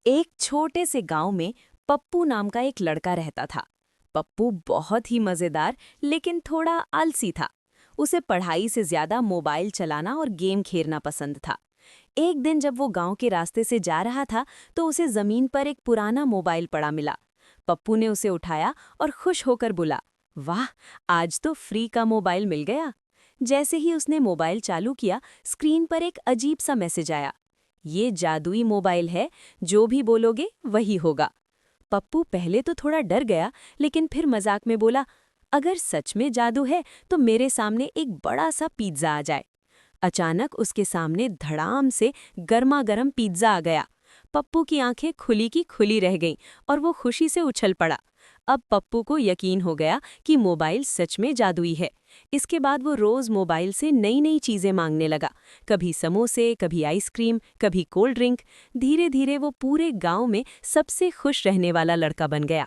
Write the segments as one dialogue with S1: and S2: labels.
S1: एक छोटे से गांव में पप्पू नाम का एक लड़का रहता था। पप्पू बहुत ही मजेदार लेकिन थोड़ा आलसी था। उसे पढ़ाई से ज्यादा मोबाइल चलाना और गेम खेलना पसंद था। एक दिन जब वो गांव के रास्ते से जा रहा था तो उसे जमीन पर एक पुराना मोबाइल पड़ा मिला। पप्पू ने उसे उठाया और खुश होकर बोला, वाह, आज तो फ्री का मोबाइल मिल गया। जैसे ही उसने मोबाइल चालू किया, स्क्रीन पर एक अजीब सा मैसेज आया। ये जादुई मोबाइल है, जो भी बोलोगे वही होगा। पप्पू पहले तो थोड़ा डर गया, लेकिन फिर मजाक में बोला, अगर सच में जादू है तो मेरे सामने एक बड़ा सा पिज्जा आ जाए। अचानक उसके सामने धड़ाम से गर्मा गर्म पिज्जा आ गया। पप्पू की आंखें खुली की खुली रह गईं और वो खुशी से उछल पड़ा। अब पप्पू को यकीन हो गया कि मोबाइल सच में जादुई है। इसके बाद वो रोज मोबाइल से नई नई चीजें मांगने लगा। कभी समोसे, कभी आइसक्रीम, कभी कोल्ड ड्रिंक। धीरे धीरे वो पूरे गांव में सबसे खुश रहने वाला लड़का बन गया।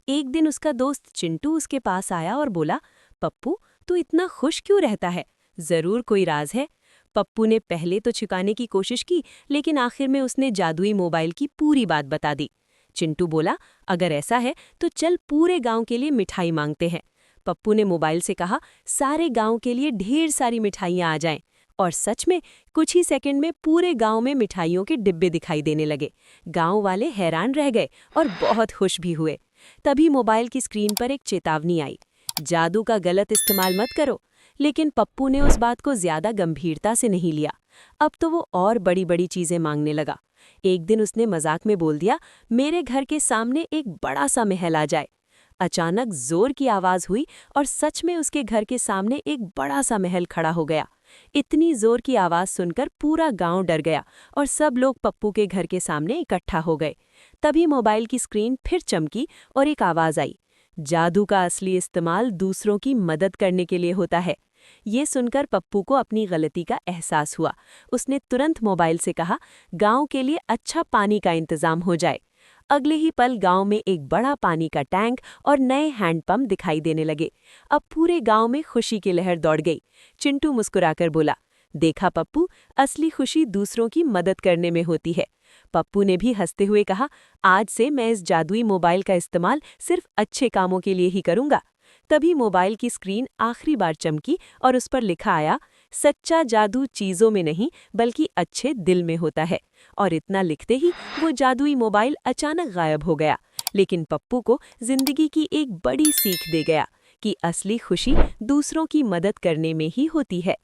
S1: एक दिन उसका दोस्त चिंटू उसके पास आया और बोला, पप्पू, तू इतना खुश क्यों रहता है? जरूर कोई राज है। पप्पू ने पहले तो छुपाने की कोशिश की, लेकिन आखिर में उसने जादुई मोबाइल की पूरी बात बता दी। चिंटू बोला, अगर ऐसा है तो चल पूरे गांव के लिए मिठाई मांगते हैं। पप्पू ने मोबाइल से कहा, सारे गांव के लिए ढेर सारी मिठाइयां आ जाएं। और सच में कुछ ही सेकंड में पूरे गांव में मिठाइयों के डिब्बे दिखाई देने लगे। गांव वाले हैरान रह गए और बहुत खुश भी हुए। तभी मोबाइल की स्क्रीन पर एक चेतावनी आई, जादू का गलत इस्तेमाल मत करो। लेकिन पप्पू ने उस बात को ज्यादा गंभीरता से नहीं लिया। अब तो वो और बड़ी बड़ी चीजें मांगने लगा। एक दिन उसने मजाक में बोल दिया, मेरे घर के सामने एक बड़ा सा महल आ जाए। अचानक जोर की आवाज हुई और सच में उसके घर के सामने एक बड़ा सा महल खड़ा हो गया। इतनी जोर की आवाज सुनकर पूरा गांव डर गया और सब लोग पप्पू के घर के सामने इकट्ठा हो गए। तभी मोबाइल की स्क्रीन फिर चमकी और एक आवाज आई, जादू का असली इस्तेमाल दूसरों की मदद करने के लिए होता है। ये सुनकर पप्पू को अपनी गलती का एहसास हुआ। उसने तुरंत मोबाइल से कहा, गांव के लिए अच्छा पानी का इंतजाम हो जाए। अगले ही पल गांव में एक बड़ा पानी का टैंक और नए हैंडपंप दिखाई देने लगे। अब पूरे गांव में खुशी की लहर दौड़ गई। चिंटू मुस्कुराकर बोला, देखा पप्पू, असली खुशी दूसरों की मदद करने में होती है। पप्पू ने भी हंसते हुए कहा, आज से मैं इस जादुई मोबाइल का इस्तेमाल सिर्फ अच्छे कामों के लिए ही करूंगा। तभी मोबाइल की स्क्रीन आखिरी बार चमकी और उस पर लिखा आया, सच्चा जादू चीजों में नहीं बल्कि अच्छे दिल में होता है। और इतना लिखते ही वो जादुई मोबाइल अचानक गायब हो गया। लेकिन पप्पू को जिंदगी की एक बड़ी सीख दे गया कि असली खुशी दूसरों की मदद करने में ही होती है।